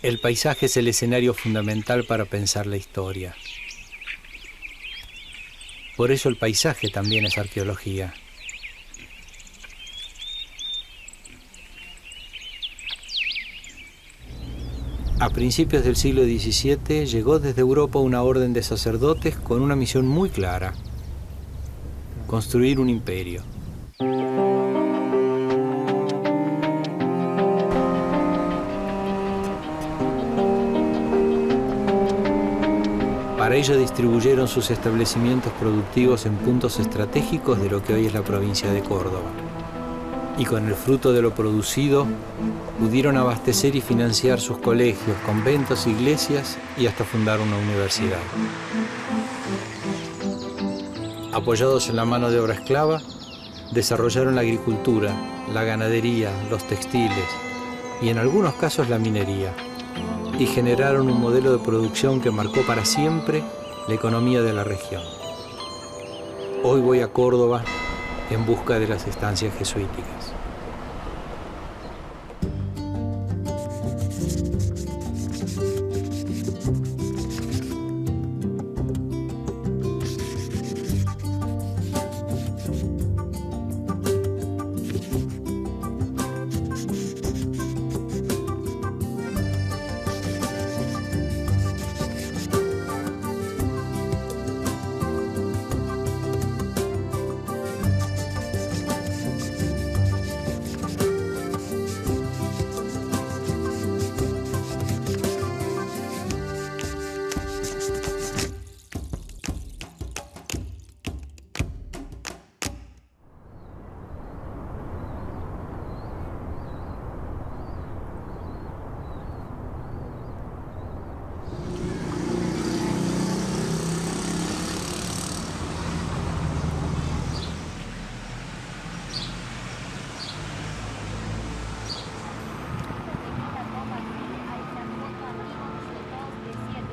El paisaje es el escenario fundamental para pensar la historia. Por eso el paisaje también es arqueología. A principios del siglo XVII llegó desde Europa una orden de sacerdotes con una misión muy clara: construir un imperio. Para ello distribuyeron sus establecimientos productivos en puntos estratégicos de lo que hoy es la provincia de Córdoba. Y con el fruto de lo producido, pudieron abastecer y financiar sus colegios, conventos, iglesias y hasta fundar una universidad. Apoyados en la mano de obra esclava, desarrollaron la agricultura, la ganadería, los textiles y en algunos casos la minería, y generaron un modelo de producción que marcó para siempre la economía de la región. Hoy voy a Córdoba en busca de las estancias jesuíticas.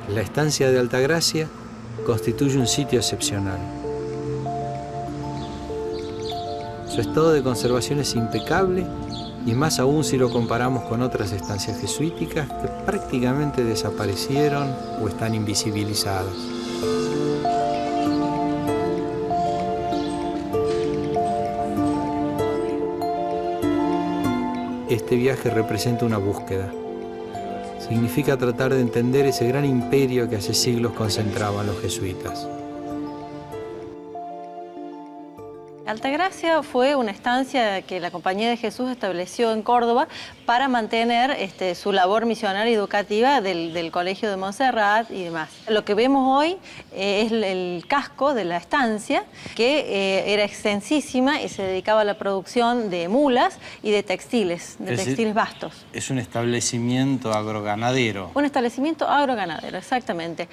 La estancia de Altagracia constituye un sitio excepcional. Su estado de conservación es impecable y más aún si lo comparamos con otras estancias jesuíticas que prácticamente desaparecieron o están invisibilizadas. Este viaje representa una búsqueda. Significa tratar de entender ese gran imperio que hace siglos concentraban los jesuitas. Altagracia fue una estancia que la Compañía de Jesús estableció en Córdoba para mantener su labor misionaria y educativa del Colegio de Montserrat y demás. Lo que vemos hoy es el casco de la estancia, que era extensísima y se dedicaba a la producción de mulas y de textiles vastos. Es un establecimiento agroganadero. Un establecimiento agroganadero, exactamente.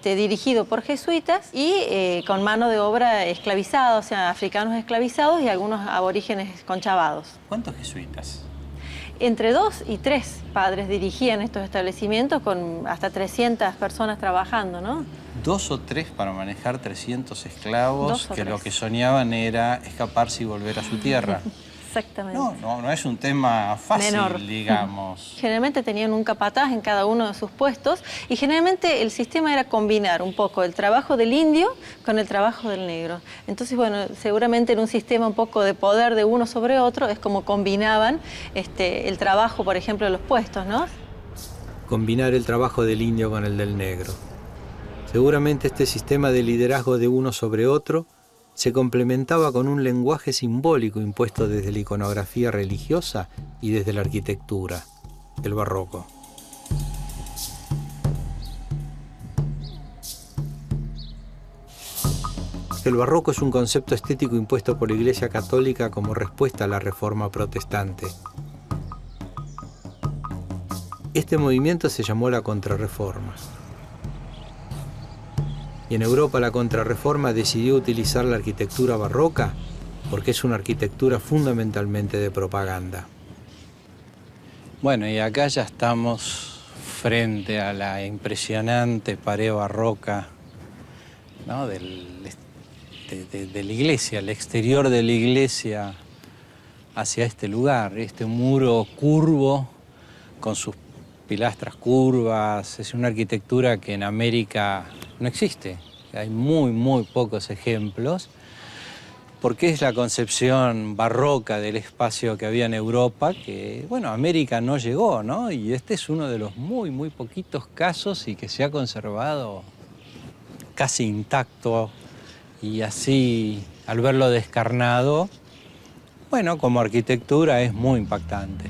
Dirigido por jesuitas y con mano de obra esclavizada, o sea, africanos esclavizados y algunos aborígenes conchavados. ¿Cuántos jesuitas? Entre 2 y 3 padres dirigían estos establecimientos con hasta 300 personas trabajando, ¿no? 2 o 3 para manejar 300 esclavos que lo que soñaban era escaparse y volver a su tierra. Exactamente. No es un tema fácil, menor, digamos. Generalmente tenían un capataz en cada uno de sus puestos y generalmente el sistema era combinar un poco el trabajo del indio con el trabajo del negro. Entonces, bueno, seguramente en un sistema un poco de poder de uno sobre otro es como combinaban el trabajo, por ejemplo, de los puestos, ¿no? Combinar el trabajo del indio con el del negro. Seguramente este sistema de liderazgo de uno sobre otro se complementaba con un lenguaje simbólico impuesto desde la iconografía religiosa y desde la arquitectura, el barroco. El barroco es un concepto estético impuesto por la Iglesia Católica como respuesta a la Reforma Protestante. Este movimiento se llamó la Contrarreforma. Y en Europa la Contrarreforma decidió utilizar la arquitectura barroca porque es una arquitectura fundamentalmente de propaganda. Bueno, y acá ya estamos frente a la impresionante pared barroca, ¿no? de la iglesia, el exterior de la iglesia hacia este lugar, este muro curvo con sus pilastras curvas, es una arquitectura que en América no existe. Hay muy pocos ejemplos, porque es la concepción barroca del espacio que había en Europa, que, bueno, América no llegó, ¿no? Y este es uno de los muy poquitos casos y que se ha conservado casi intacto, y así, al verlo descarnado, bueno, como arquitectura es muy impactante.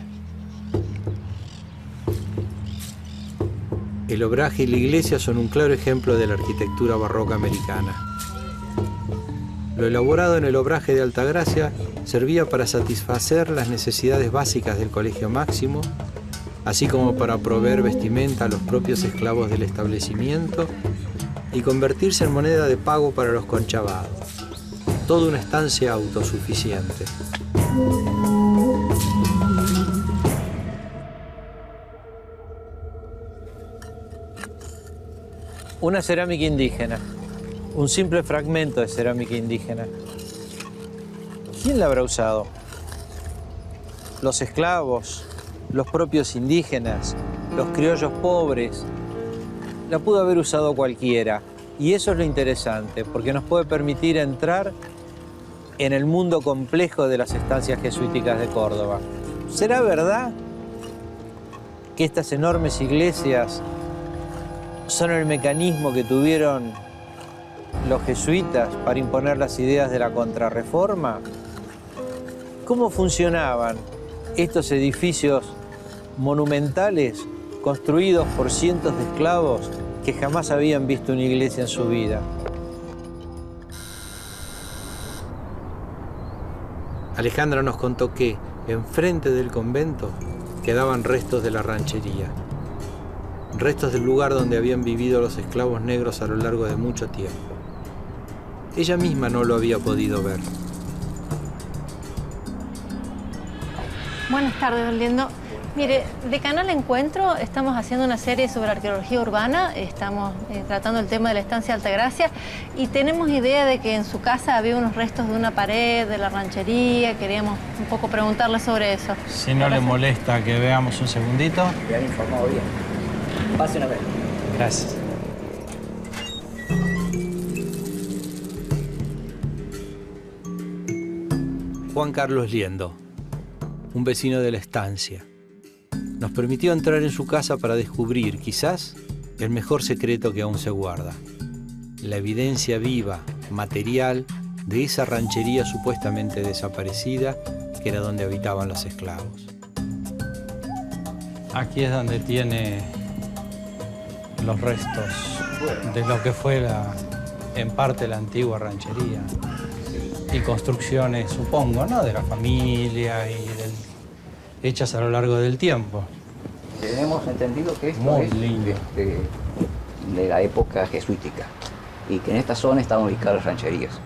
El obraje y la iglesia son un claro ejemplo de la arquitectura barroca americana. Lo elaborado en el obraje de Altagracia servía para satisfacer las necesidades básicas del Colegio Máximo, así como para proveer vestimenta a los propios esclavos del establecimiento y convertirse en moneda de pago para los conchavados. Toda una estancia autosuficiente. Una cerámica indígena. Un simple fragmento de cerámica indígena. ¿Quién la habrá usado? Los esclavos, los propios indígenas, los criollos pobres. La pudo haber usado cualquiera. Y eso es lo interesante, porque nos puede permitir entrar en el mundo complejo de las estancias jesuíticas de Córdoba. ¿Será verdad que estas enormes iglesias son el mecanismo que tuvieron los jesuitas para imponer las ideas de la Contrarreforma? ¿Cómo funcionaban estos edificios monumentales construidos por cientos de esclavos que jamás habían visto una iglesia en su vida? Alejandra nos contó que, enfrente del convento, quedaban restos de la ranchería. Restos del lugar donde habían vivido los esclavos negros a lo largo de mucho tiempo. Ella misma no lo había podido ver. Buenas tardes, don Liendo. Mire, de Canal Encuentro estamos haciendo una serie sobre arqueología urbana. Estamos tratando el tema de la estancia Altagracia y tenemos idea de que en su casa había unos restos de una pared, de la ranchería. Queríamos un poco preguntarle sobre eso. Si no le molesta que veamos un segundito. Le han informado bien. Pasen a ver. Gracias. Juan Carlos Liendo, un vecino de la estancia, nos permitió entrar en su casa para descubrir, quizás, el mejor secreto que aún se guarda. La evidencia viva, material, de esa ranchería supuestamente desaparecida, que era donde habitaban los esclavos. Aquí es donde tiene los restos de lo que fue en parte la antigua ranchería. Y construcciones, supongo, ¿no? De la familia y hechas a lo largo del tiempo. Tenemos entendido que esto muy es lindo. De la época jesuítica y que en esta zona estaban ubicadas las rancherías.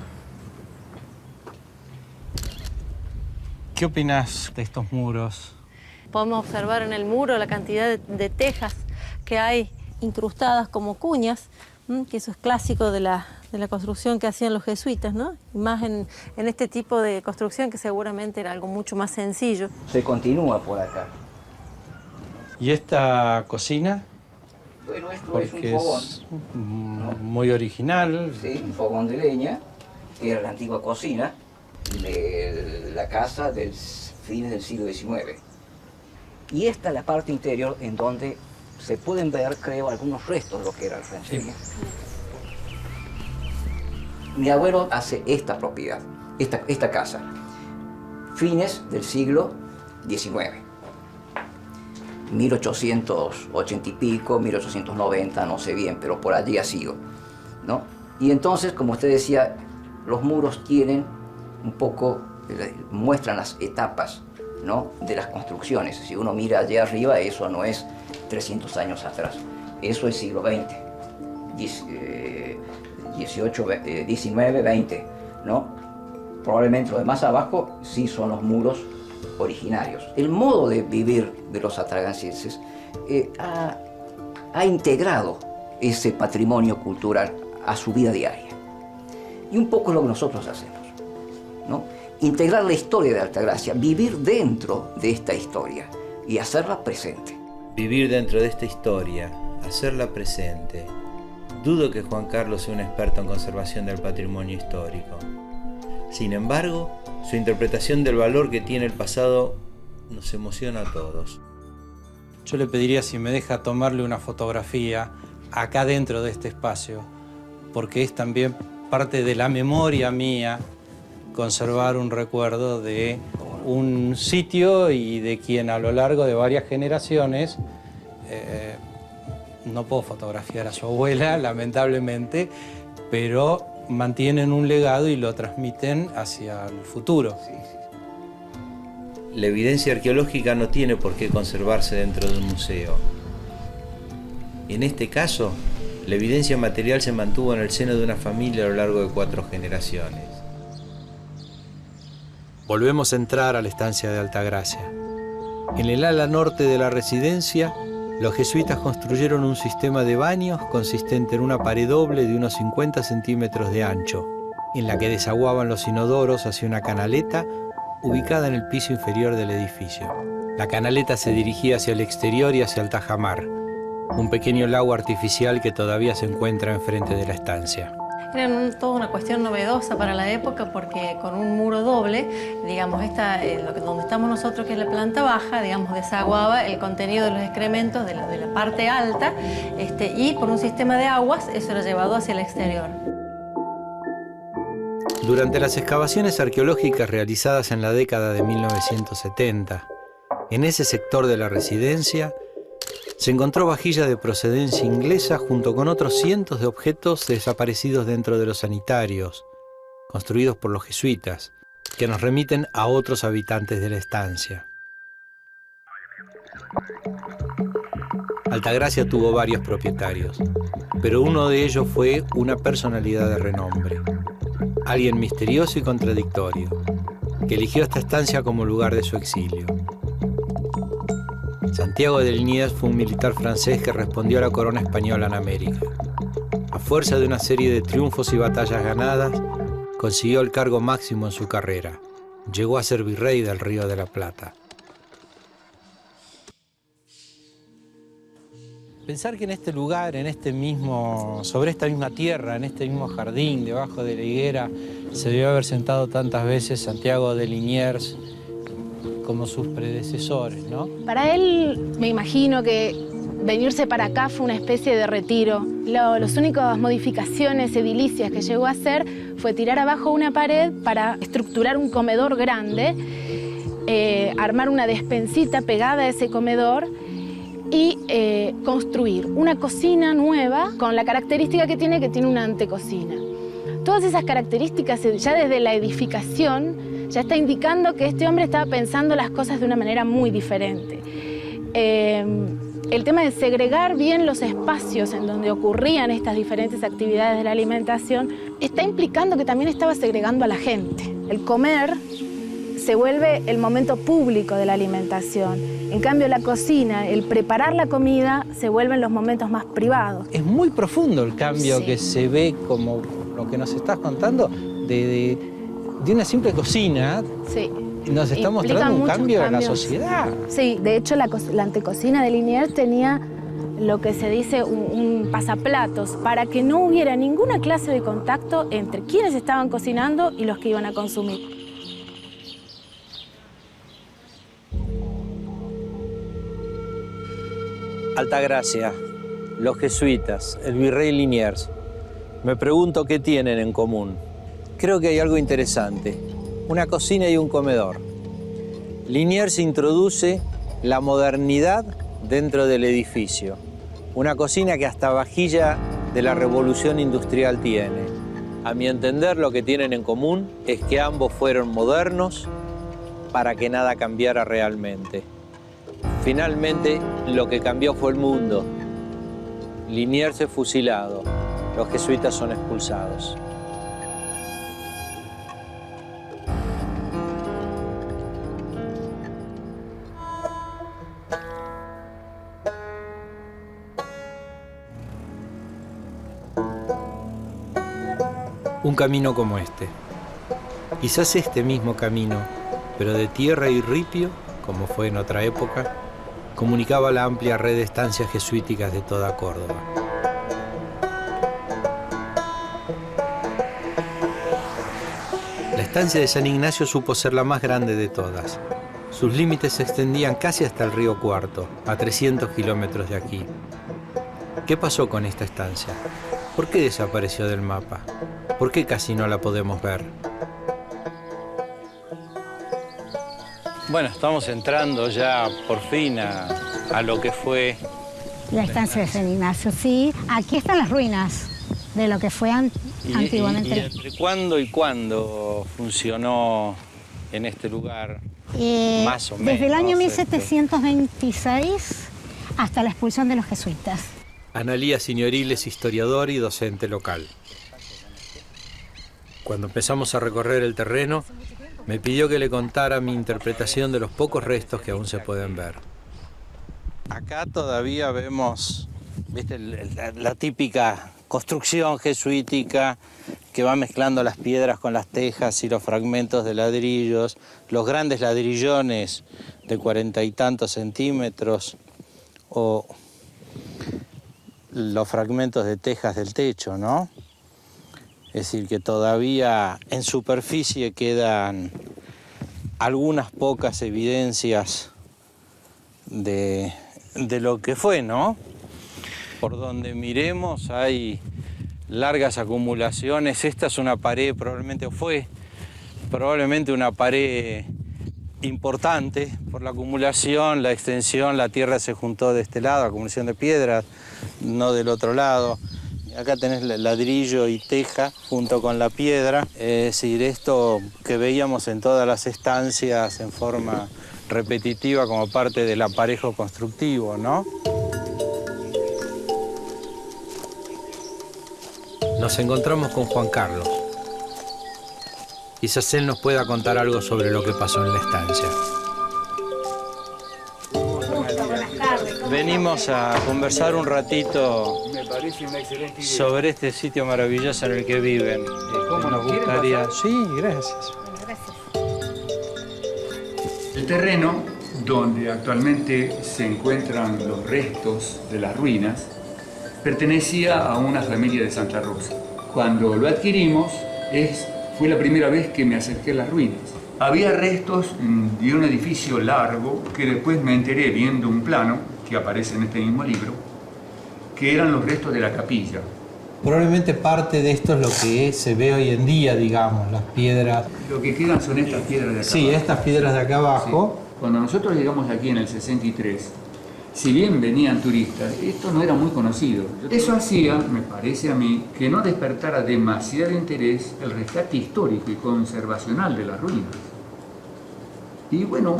¿Qué opinas de estos muros? Podemos observar en el muro la cantidad de tejas que hay incrustadas como cuñas, que eso es clásico de la construcción que hacían los jesuitas, ¿no? Y más en este tipo de construcción que seguramente era algo mucho más sencillo. Se continúa por acá. ¿Y esta cocina? Bueno, esto Porque es un fogón. ¿no? Muy original. Sí, un fogón de leña, que era la antigua cocina de la casa del fines del siglo XIX. Y esta es la parte interior en donde se pueden ver, creo, algunos restos de lo que era la ranchería. Sí. Mi abuelo hace esta propiedad, esta casa, fines del siglo XIX, 1880 y pico, 1890, no sé bien, pero por allí ha sido, ¿no? Y entonces, como usted decía, los muros tienen un poco, muestran las etapas, ¿no? De las construcciones. Si uno mira allá arriba, eso no es 300 años atrás, eso es siglo XX. 18, 19, 20, ¿no? Probablemente los de más abajo sí son los muros originarios. El modo de vivir de los altagracienses ha integrado ese patrimonio cultural a su vida diaria. Y un poco es lo que nosotros hacemos, ¿no? Integrar la historia de Altagracia, vivir dentro de esta historia y hacerla presente. vivir dentro de esta historia, hacerla presente. Dudo que Juan Carlos sea un experto en conservación del patrimonio histórico. Sin embargo, su interpretación del valor que tiene el pasado nos emociona a todos. Yo le pediría si me deja tomarle una fotografía acá dentro de este espacio, porque es también parte de la memoria mía conservar un recuerdo de un sitio y de quien a lo largo de varias generaciones, no puedo fotografiar a su abuela, lamentablemente, pero mantienen un legado y lo transmiten hacia el futuro. La evidencia arqueológica no tiene por qué conservarse dentro de un museo. En este caso, la evidencia material se mantuvo en el seno de una familia a lo largo de 4 generaciones. Volvemos a entrar a la estancia de Altagracia. En el ala norte de la residencia, los jesuitas construyeron un sistema de baños consistente en una pared doble de unos 50 centímetros de ancho, en la que desaguaban los inodoros hacia una canaleta ubicada en el piso inferior del edificio. La canaleta se dirigía hacia el exterior y hacia el tajamar, un pequeño lago artificial que todavía se encuentra enfrente de la estancia. Era toda una cuestión novedosa para la época porque con un muro doble, digamos, donde estamos nosotros, que es la planta baja, digamos, desaguaba el contenido de los excrementos de la parte alta, y por un sistema de aguas eso era llevado hacia el exterior. Durante las excavaciones arqueológicas realizadas en la década de 1970, en ese sector de la residencia, se encontró vajilla de procedencia inglesa junto con otros cientos de objetos desaparecidos dentro de los sanitarios, construidos por los jesuitas, que nos remiten a otros habitantes de la estancia. Altagracia tuvo varios propietarios, pero uno de ellos fue una personalidad de renombre, alguien misterioso y contradictorio, que eligió esta estancia como lugar de su exilio. Santiago de Liniers fue un militar francés que respondió a la corona española en América. A fuerza de una serie de triunfos y batallas ganadas, consiguió el cargo máximo en su carrera. Llegó a ser virrey del Río de la Plata. Pensar que en este lugar, sobre esta misma tierra, en este mismo jardín, debajo de la higuera, se debió haber sentado tantas veces Santiago de Liniers como sus predecesores, ¿no? Para él, me imagino que venirse para acá fue una especie de retiro. Las únicas modificaciones edilicias que llegó a hacer fue tirar abajo una pared para estructurar un comedor grande, armar una despensita pegada a ese comedor y construir una cocina nueva con la característica que tiene una antecocina. Todas esas características, ya desde la edificación, ya está indicando que este hombre estaba pensando las cosas de una manera muy diferente. El tema de segregar bien los espacios en donde ocurrían estas diferentes actividades de la alimentación está implicando que también estaba segregando a la gente. El comer se vuelve el momento público de la alimentación. En cambio, la cocina, el preparar la comida, se vuelven los momentos más privados. Es muy profundo el cambio que se ve, como lo que nos estás contando, de una simple cocina. Sí. Nos está mostrando un cambio en la sociedad. Sí, de hecho la antecocina de Liniers tenía lo que se dice un pasaplatos para que no hubiera ninguna clase de contacto entre quienes estaban cocinando y los que iban a consumir. Altagracia, los jesuitas, el virrey Liniers. Me pregunto qué tienen en común. Creo que hay algo interesante. Una cocina y un comedor. Liniers introduce la modernidad dentro del edificio. Una cocina que hasta vajilla de la revolución industrial tiene. A mi entender, lo que tienen en común es que ambos fueron modernos para que nada cambiara realmente. Finalmente, lo que cambió fue el mundo. Liniers es fusilado. Los jesuitas son expulsados. Un camino como este. Quizás este mismo camino, pero de tierra y ripio, como fue en otra época, comunicaba la amplia red de estancias jesuíticas de toda Córdoba. La estancia de San Ignacio supo ser la más grande de todas. Sus límites se extendían casi hasta el río Cuarto, a 300 kilómetros de aquí. ¿Qué pasó con esta estancia? ¿Por qué desapareció del mapa? ¿Por qué casi no la podemos ver? Bueno, estamos entrando ya por fin a lo que fue la estancia de San Ignacio, sí. Aquí están las ruinas de lo que fue antiguamente. ¿Y entre cuándo y cuándo funcionó en este lugar? Más o menos. Desde el año 1726 hasta la expulsión de los jesuitas. Analía Signoril es historiador y docente local. Cuando empezamos a recorrer el terreno, me pidió que le contara mi interpretación de los pocos restos que aún se pueden ver. Acá todavía vemos, ¿viste? La típica construcción jesuítica que va mezclando las piedras con las tejas y los fragmentos de ladrillos, los grandes ladrillones de 40 y tantos centímetros o los fragmentos de tejas del techo, ¿no? Es decir, que todavía en superficie quedan algunas pocas evidencias de lo que fue, ¿no? Por donde miremos hay largas acumulaciones. Esta es una pared, probablemente una pared importante por la acumulación, la extensión, la tierra se juntó de este lado, acumulación de piedras, no del otro lado. Acá tenés ladrillo y teja junto con la piedra, es decir, esto que veíamos en todas las estancias en forma repetitiva como parte del aparejo constructivo, ¿no? Nos encontramos con Juan Carlos. Quizás él nos pueda contar algo sobre lo que pasó en la estancia. Venimos a conversar un ratito sobre este sitio maravilloso en el que viven. Nos gustaría... Sí, gracias. El terreno donde actualmente se encuentran los restos de las ruinas pertenecía a una familia de Santa Rosa. Cuando lo adquirimos, fue la primera vez que me acerqué a las ruinas. Había restos de un edificio largo que después me enteré viendo un plano que aparece en este mismo libro, que eran los restos de la capilla. Probablemente parte de esto es lo que se ve hoy en día, digamos, las piedras. Lo que quedan son estas piedras de acá abajo. Sí, estas piedras de acá abajo. Sí. Cuando nosotros llegamos aquí en el 63, si bien venían turistas, esto no era muy conocido. Eso hacía, me parece a mí, que no despertara demasiado interés el rescate histórico y conservacional de las ruinas. Y bueno,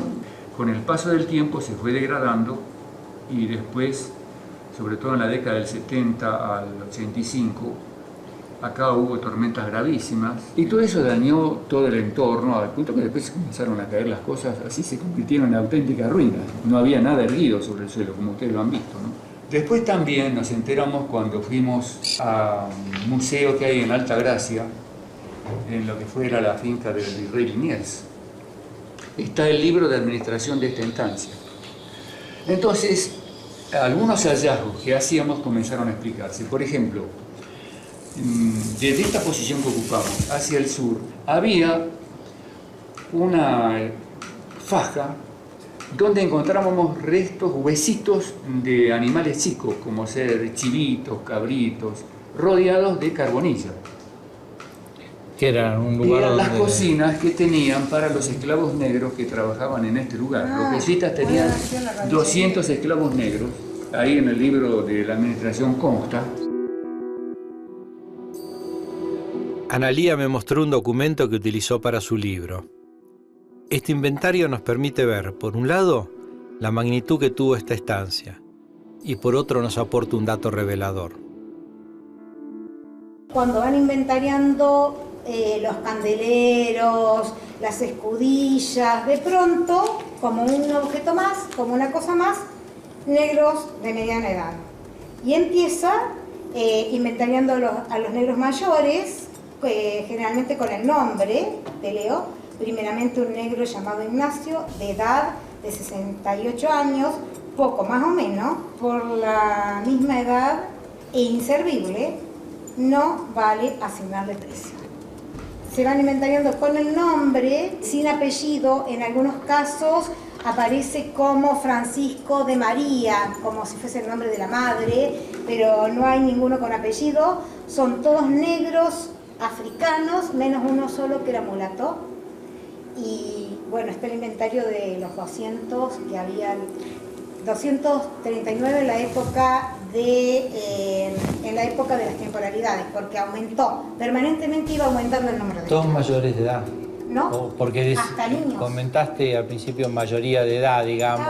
con el paso del tiempo se fue degradando y después, sobre todo en la década del 70 al 85, acá hubo tormentas gravísimas y todo eso dañó todo el entorno al punto que después comenzaron a caer las cosas, así se convirtieron en auténticas ruinas. No había nada erguido sobre el suelo, como ustedes lo han visto, ¿no? Después también nos enteramos cuando fuimos a un museo que hay en Alta Gracia, en lo que fuera la finca del virrey Liniers. Está el libro de administración de esta estancia. Entonces, algunos hallazgos que hacíamos comenzaron a explicarse. Por ejemplo, desde esta posición que ocupamos hacia el sur, había una faja donde encontrábamos restos, huesitos de animales chicos, como ser chivitos, cabritos, rodeados de carbonilla. Que era un lugar eran donde... las cocinas que tenían para los esclavos negros que trabajaban en este lugar. Los jesuitas tenían 200 esclavos negros, ahí en el libro de la administración consta. Analía me mostró un documento que utilizó para su libro. Este inventario nos permite ver, por un lado, la magnitud que tuvo esta estancia, y por otro nos aporta un dato revelador. Cuando van inventariando los candeleros, las escudillas, de pronto, como un objeto más, como una cosa más, negros de mediana edad. Y empieza inventariando a los negros mayores, generalmente con el nombre de Leo, primeramente un negro llamado Ignacio, de edad de 68 años, poco más o menos, por la misma edad e inservible, no vale asignarle precio. Se van inventariando con el nombre, sin apellido, en algunos casos aparece como Francisco de María, como si fuese el nombre de la madre, pero no hay ninguno con apellido, son todos negros, africanos, menos uno solo que era mulato. Y bueno, está el inventario de los 200 que había, 239 en la época de las temporalidades, porque aumentó, permanentemente iba aumentando el número de ¿Todos esclavos. mayores de edad? No, porque hasta niños. comentaste al principio mayoría de edad, digamos,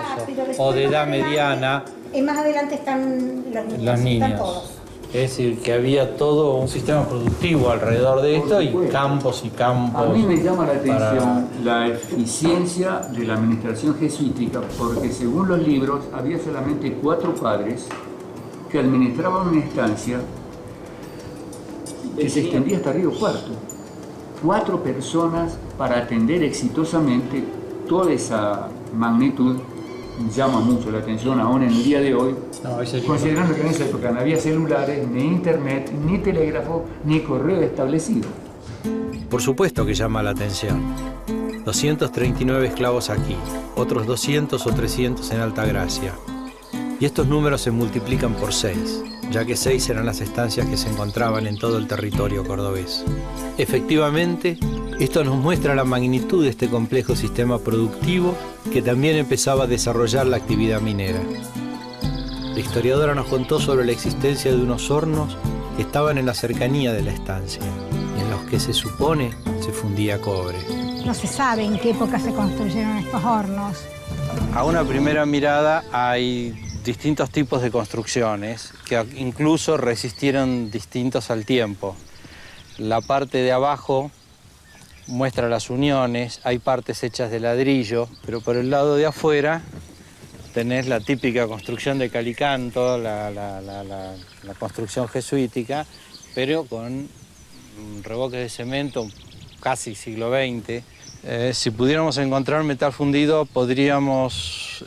o de edad mediana. Más adelante están los niños. Están todos. Es decir, que había todo un sistema productivo alrededor de esto y campos y campos. A mí me llama la atención la eficiencia de la administración jesuítica, porque según los libros había solamente 4 padres que administraban una estancia que se extendía hasta Río Cuarto. 4 personas para atender exitosamente toda esa magnitud. Llama mucho la atención aún en el día de hoy, considerando que en esa época no había celulares, ni internet, ni telégrafo, ni correo establecido. Por supuesto que llama la atención. 239 esclavos aquí, otros 200 o 300 en Altagracia. Y estos números se multiplican por 6, ya que 6 eran las estancias que se encontraban en todo el territorio cordobés. Efectivamente, esto nos muestra la magnitud de este complejo sistema productivo que también empezaba a desarrollar la actividad minera. La historiadora nos contó sobre la existencia de unos hornos que estaban en la cercanía de la estancia y en los que se supone se fundía cobre. No se sabe en qué época se construyeron estos hornos. A una primera mirada hay distintos tipos de construcciones que incluso resistieron distintos al tiempo. La parte de abajo muestra las uniones, hay partes hechas de ladrillo, pero por el lado de afuera tenés la típica construcción de calicanto, la construcción jesuítica, pero con revoques de cemento, casi siglo XX. Si pudiéramos encontrar metal fundido, podríamos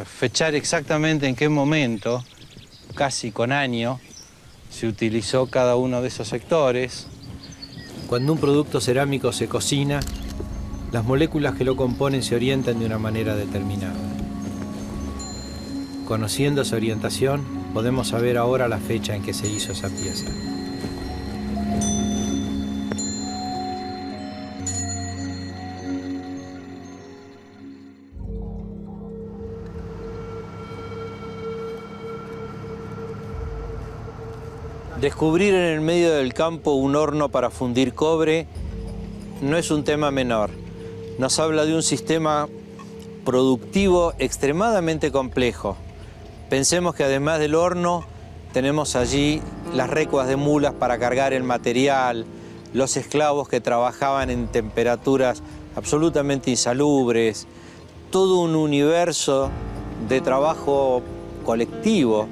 fechar exactamente en qué momento, casi con año, se utilizó cada uno de esos sectores. Cuando un producto cerámico se cocina, las moléculas que lo componen se orientan de una manera determinada. Conociendo esa orientación, podemos saber ahora la fecha en que se hizo esa pieza. Descubrir en el medio del campo un horno para fundir cobre no es un tema menor. Nos habla de un sistema productivo extremadamente complejo. Pensemos que además del horno tenemos allí las recuas de mulas para cargar el material, los esclavos que trabajaban en temperaturas absolutamente insalubres, todo un universo de trabajo colectivo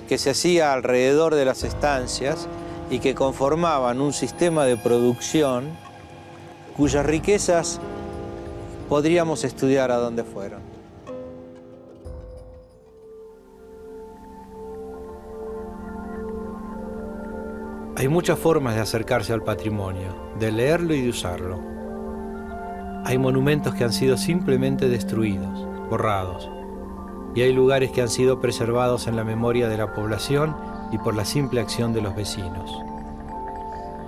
que se hacía alrededor de las estancias y que conformaban un sistema de producción cuyas riquezas podríamos estudiar a dónde fueron. Hay muchas formas de acercarse al patrimonio, de leerlo y de usarlo. Hay monumentos que han sido simplemente destruidos, borrados. Y hay lugares que han sido preservados en la memoria de la población y por la simple acción de los vecinos.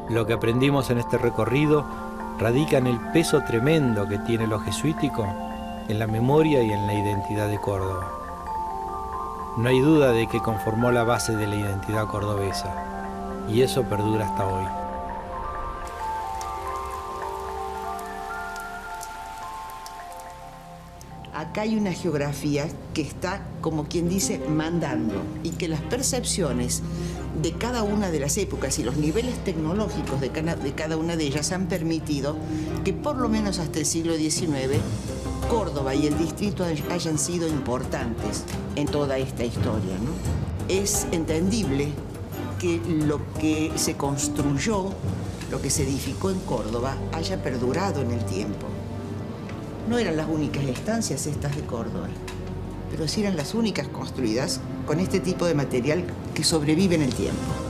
Lo que aprendimos en este recorrido radica en el peso tremendo que tiene lo jesuítico en la memoria y en la identidad de Córdoba. No hay duda de que conformó la base de la identidad cordobesa, y eso perdura hasta hoy. Acá hay una geografía que está, como quien dice, mandando, y que las percepciones de cada una de las épocas y los niveles tecnológicos de cada una de ellas han permitido que por lo menos hasta el siglo XIX Córdoba y el distrito hayan sido importantes en toda esta historia, ¿no? Es entendible que lo que se construyó, lo que se edificó en Córdoba, haya perdurado en el tiempo. No eran las únicas estancias estas de Córdoba. pero sí eran las únicas construidas con este tipo de material que sobrevive en el tiempo.